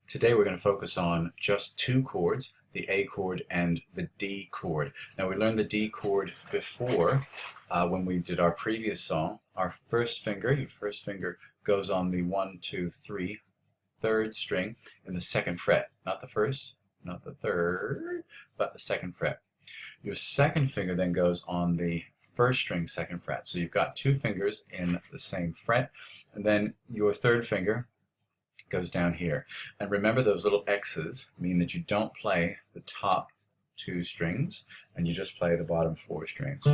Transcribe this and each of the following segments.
Today we're going to focus on just two chords, the A chord and the D chord. Now we learned the D chord before when we did our previous song. Our first finger, your first finger goes on the 1, 2, 3, third string in the second fret. Not the first, not the third, but the second fret. Your second finger then goes on the first string, second fret. So you've got two fingers in the same fret, and then your third finger goes down here. And remember, those little X's mean that you don't play the top two strings and you just play the bottom four strings.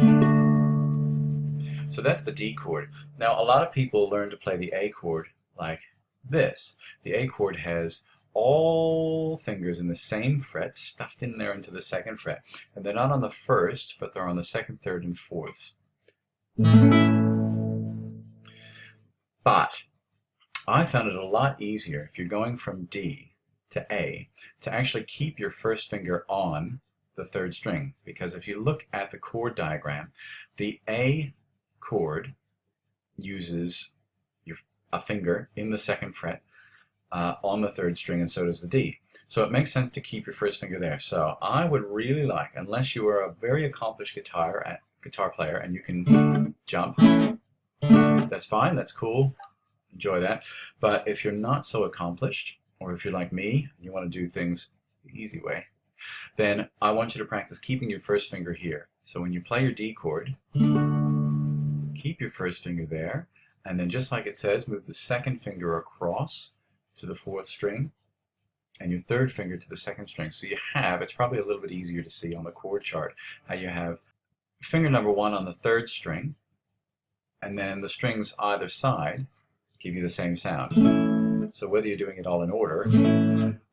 So that's the D chord. Now a lot of people learn to play the A chord like this. The A chord has all fingers in the same fret stuffed in there into the second fret. And they're not on the first, but they're on the second, third, and fourth. But I found it a lot easier if you're going from D to A to actually keep your first finger on the third string, because if you look at the chord diagram, the A chord uses a finger in the second fret on the third string, and so does the D. So it makes sense to keep your first finger there. So I would really like, unless you are a very accomplished guitar player and you can jump, that's fine, that's cool. Enjoy that. But if you're not so accomplished, or if you're like me and you want to do things the easy way, then I want you to practice keeping your first finger here. So when you play your D chord, keep your first finger there, and then just like it says, move the second finger across to the fourth string and your third finger to the second string. So you have, it's probably a little bit easier to see on the chord chart, how you have finger number 1 on the third string, and then the strings either side give you the same sound. So whether you're doing it all in order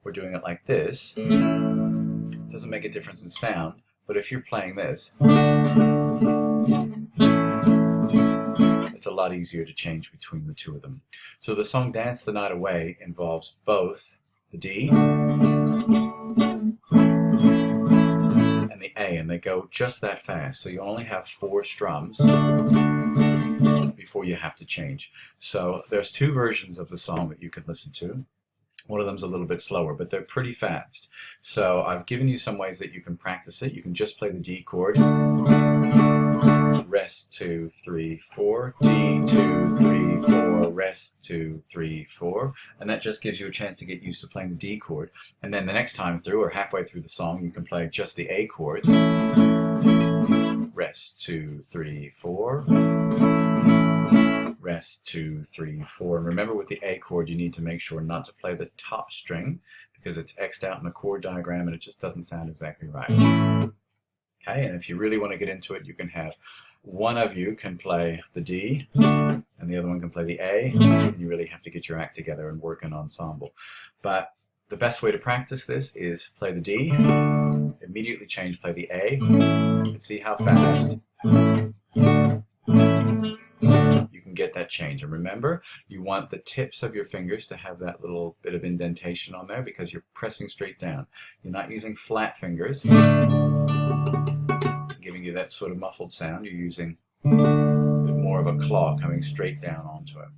or doing it like this, doesn't make a difference in sound. But if you're playing this, it's a lot easier to change between the two of them. So the song Dance the Night Away involves both the D and the A, and they go just that fast. So you only have 4 strums before you have to change. So there's 2 versions of the song that you can listen to. One of them's a little bit slower, but they're pretty fast. So I've given you some ways that you can practice it. You can just play the D chord, rest 2, 3, 4, D 2, 3, 4, rest 2, 3, 4, and that just gives you a chance to get used to playing the D chord. And then the next time through, or halfway through the song, you can play just the A chords, rest 2, 3, 4, rest 2, 3, 4. And remember, with the A chord, you need to make sure not to play the top string because it's X'd out in the chord diagram and it just doesn't sound exactly right. Okay, and if you really want to get into it, you can have one of you can play the D and the other one can play the A, and you really have to get your act together and work an ensemble. But the best way to practice this is play the D, immediately change, play the A, and see how fast you can get that change. And remember, you want the tips of your fingers to have that little bit of indentation on there because you're pressing straight down. You're not using flat fingers, giving you that sort of muffled sound. You're using a bit more of a claw coming straight down onto it.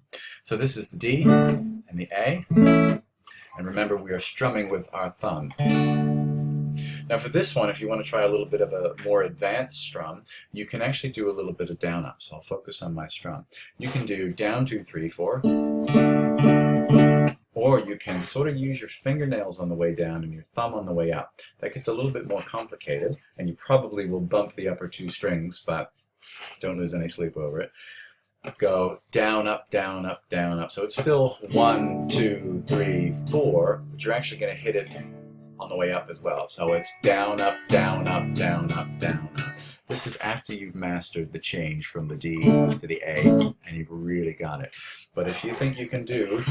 So this is the D and the A. And remember, we are strumming with our thumb. Now for this one, if you want to try a little bit of a more advanced strum, you can actually do a little bit of down up. So I'll focus on my strum. You can do down 2, 3, 4, or you can sort of use your fingernails on the way down and your thumb on the way up. That gets a little bit more complicated, and you probably will bump the upper 2 strings, but don't lose any sleep over it. Go down, up, down, up, down, up. So it's still 1, 2, 3, 4, but you're actually going to hit it on the way up as well. So it's down, up, down, up, down, up, down, up. This is after you've mastered the change from the D to the A, and you've really got it. But if you think you can do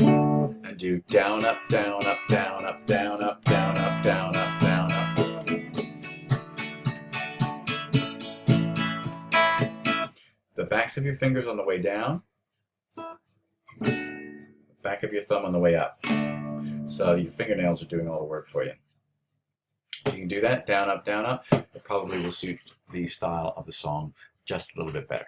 down, up, down, up, down, up, down, up, down, up, down, up, down, up. The backs of your fingers on the way down, the back of your thumb on the way up. So your fingernails are doing all the work for you. You can do that, down, up, it probably will suit the style of the song just a little bit better.